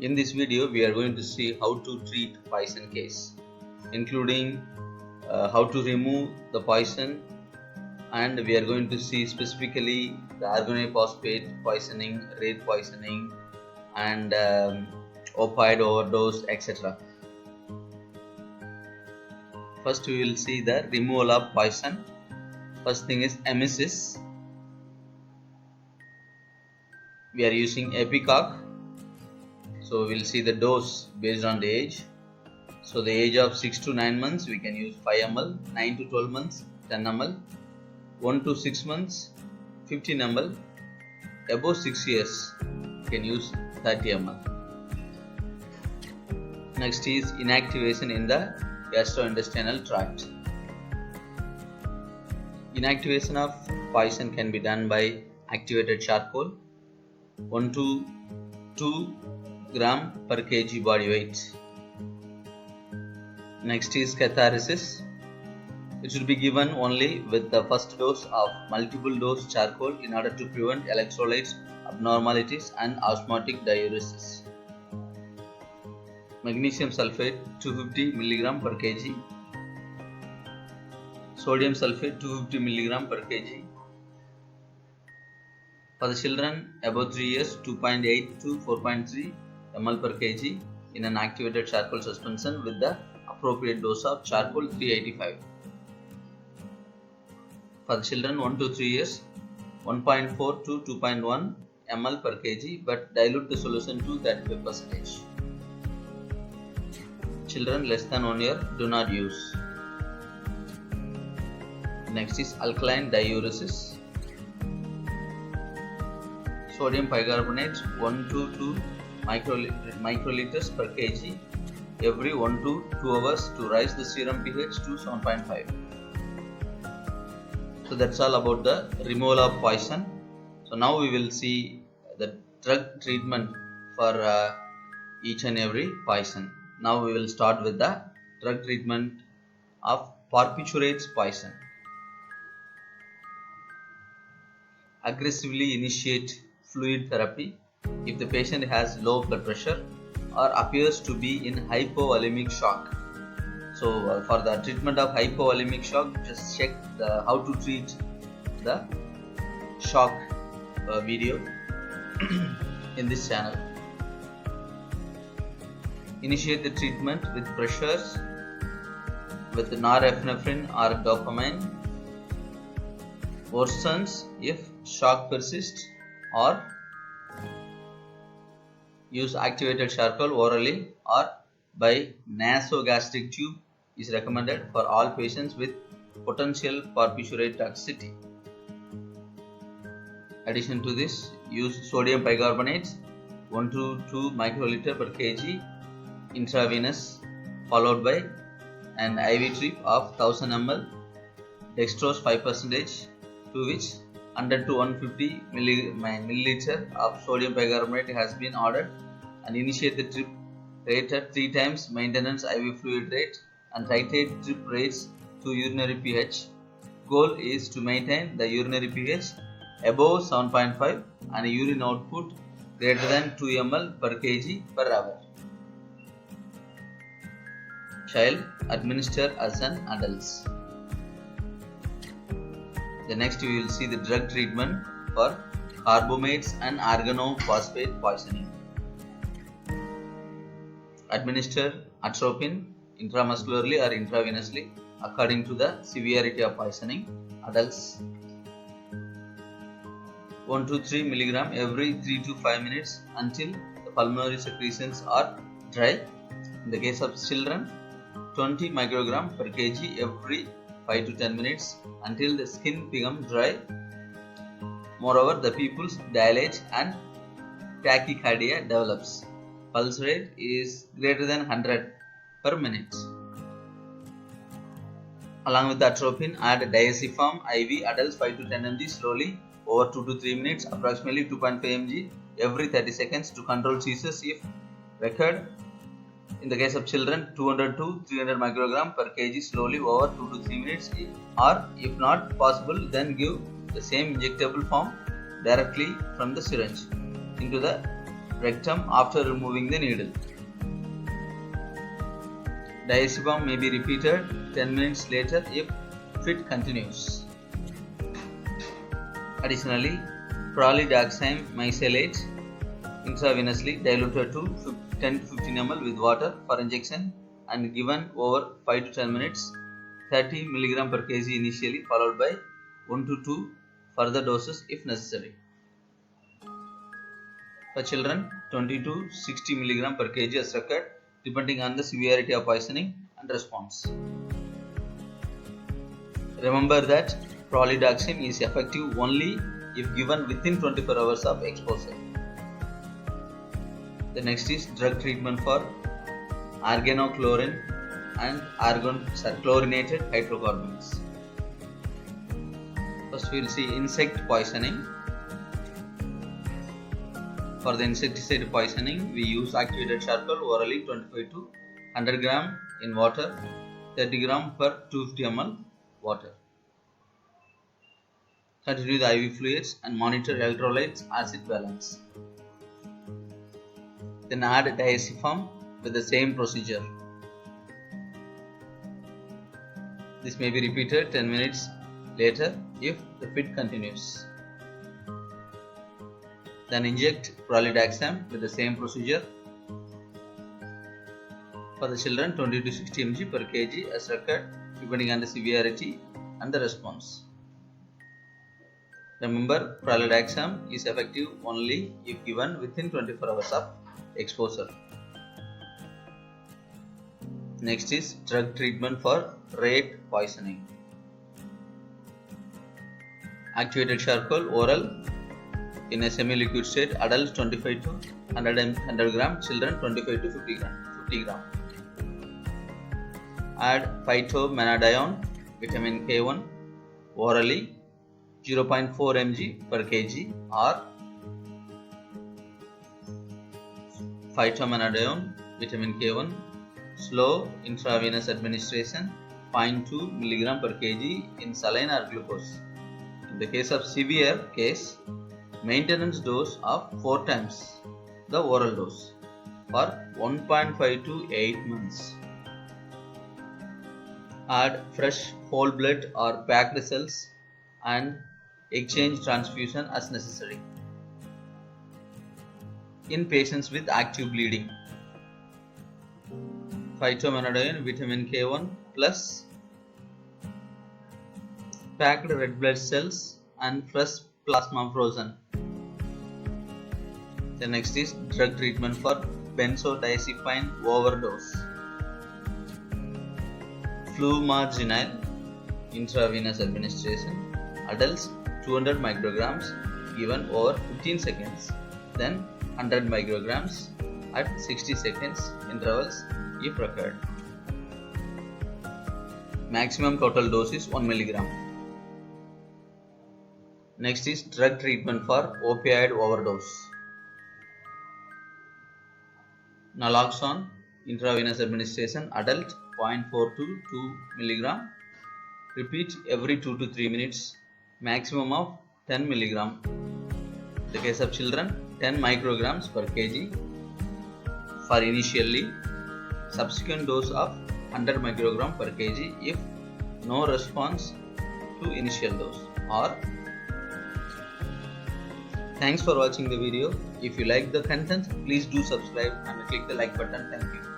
In this video, we are going to see how to treat poison case, including how to remove the poison, and we are going to see specifically the organophosphate poisoning, rate poisoning, and opioid overdose, etc. First, we will see the removal of poison. First thing is emesis. We are using epicock. So we will see the dose based on the age. So the age of 6 to 9 months we can use 5 ml, 9 to 12 months 10 ml, 1 to 6 months 15 ml, above 6 years we can use 30 ml. Next is inactivation in the gastrointestinal tract. Inactivation of poison can be done by activated charcoal, 1 to 2 gram per kg body weight. Next is catharsis. It should be given only with the first dose of multiple dose charcoal in order to prevent electrolyte abnormalities and osmotic diuresis. Magnesium sulfate 250 mg per kg. Sodium sulfate 250 mg per kg. For the children above 3 years, 2.8 to 4.3 ml per kg in an activated charcoal suspension with the appropriate dose of charcoal 385. For the children 1 to 3 years, 1.4 to 2.1 ml per kg, but dilute the solution to 35%. Children less than 1 year do not use. Next is alkaline diuresis. Sodium bicarbonate 1 to 2 microliters per kg every 1 to 2 hours to raise the serum pH to 7.5. So that's all about the removal of poison. So now we will see the drug treatment for each and every poison. Now we will start with the drug treatment of barbiturate poison. Aggressively initiate fluid therapy if the patient has low blood pressure or appears to be in hypovolemic shock. So for the treatment of hypovolemic shock, just check how to treat the shock video in this channel. Initiate the treatment with pressures with norepinephrine or dopamine. Worsens if shock persists, or use activated charcoal orally or by nasogastric tube is recommended for all patients with potential barbiturate toxicity. Addition to this, use sodium bicarbonate 1 to 2 microliter per kg intravenous, followed by an IV drip of 1000 ml dextrose 5%, to which 100 to 150 milliliter of sodium bicarbonate has been ordered, and initiate the drip rate at 3 times maintenance IV fluid rate and titrate drip rates to urinary pH. Goal is to maintain the urinary pH above 7.5 and a urine output greater than 2 ml per kg per hour. Child administer as an adults. The next we will see the drug treatment for carbamates and organophosphate poisoning. Administer atropine intramuscularly or intravenously according to the severity of poisoning. Adults 1 to 3 mg every 3 to 5 minutes until the pulmonary secretions are dry. In the case of children, 20 microgram per kg every 5 to 10 minutes until the skin becomes dry. Moreover, the pupils dilate and tachycardia develops. Pulse rate is greater than 100 per minute. Along with the atropine, add diazepam IV adults 5 to 10 mg slowly over 2 to 3 minutes, approximately 2.5 mg every 30 seconds to control seizures if occurred. In the case of children, 200 to 300 microgram per kg slowly over 2 to 3 minutes, or if not possible, then give the same injectable form directly from the syringe into the rectum after removing the needle. Diazepam may be repeated 10 minutes later if fit continues. Additionally, prolidaxime mesylate intravenously diluted to 10 to 15 ml with water for injection and given over 5 to 10 minutes, 30 mg per kg initially, followed by 1 to 2 further doses if necessary. For children, 20 to 60 mg per kg is required depending on the severity of poisoning and response. Remember that prolidaxime is effective only if given within 24 hours of exposure. The next is drug treatment for organochlorine and chlorinated hydrocarbons. First we will see insect poisoning. For the insecticide poisoning, we use activated charcoal orally 25 to 100 gram in water, 30 gram per 250 ml water. Continue the IV fluids and monitor electrolytes acid balance. Then add diazepam with the same procedure. This may be repeated 10 minutes later if the fit continues. Then inject prolidaxime with the same procedure. For the children, 20 to 60 mg per kg as required depending on the severity and the response. Remember, prolidaxime is effective only if given within 24 hours of exposure. Next is drug treatment for rat poisoning. Activated charcoal oral in a semi-liquid state, adults 25 to 100 gram, children 25 to 50 gram. Add phytomenadione, vitamin K1 orally 0.4 mg per kg or phytomenadione, vitamin K1 slow intravenous administration 0.2 mg per kg in saline or glucose. In the case of severe case, maintenance dose of 4 times the oral dose for 1.5 to 8 months. Add fresh whole blood or packed cells and exchange transfusion as necessary. In patients with active bleeding, phytomenadione, vitamin K1 plus packed red blood cells and fresh plasma frozen. The next is drug treatment for benzodiazepine overdose. Flumazenil intravenous administration, adults 200 micrograms given over 15 seconds, then 100 micrograms at 60 seconds intervals if required. Maximum total dose is 1 milligram. Next is drug treatment for opioid overdose. Naloxone intravenous administration, adult 0.4 to 2 milligram. Repeat every 2 to 3 minutes, maximum of 10 milligram. In the case of children, 10 micrograms per kg for initially, subsequent dose of 100 microgram per kg if no response to initial dose. Or thanks for watching the video. If you like the content, please do subscribe and click the like button. Thank you.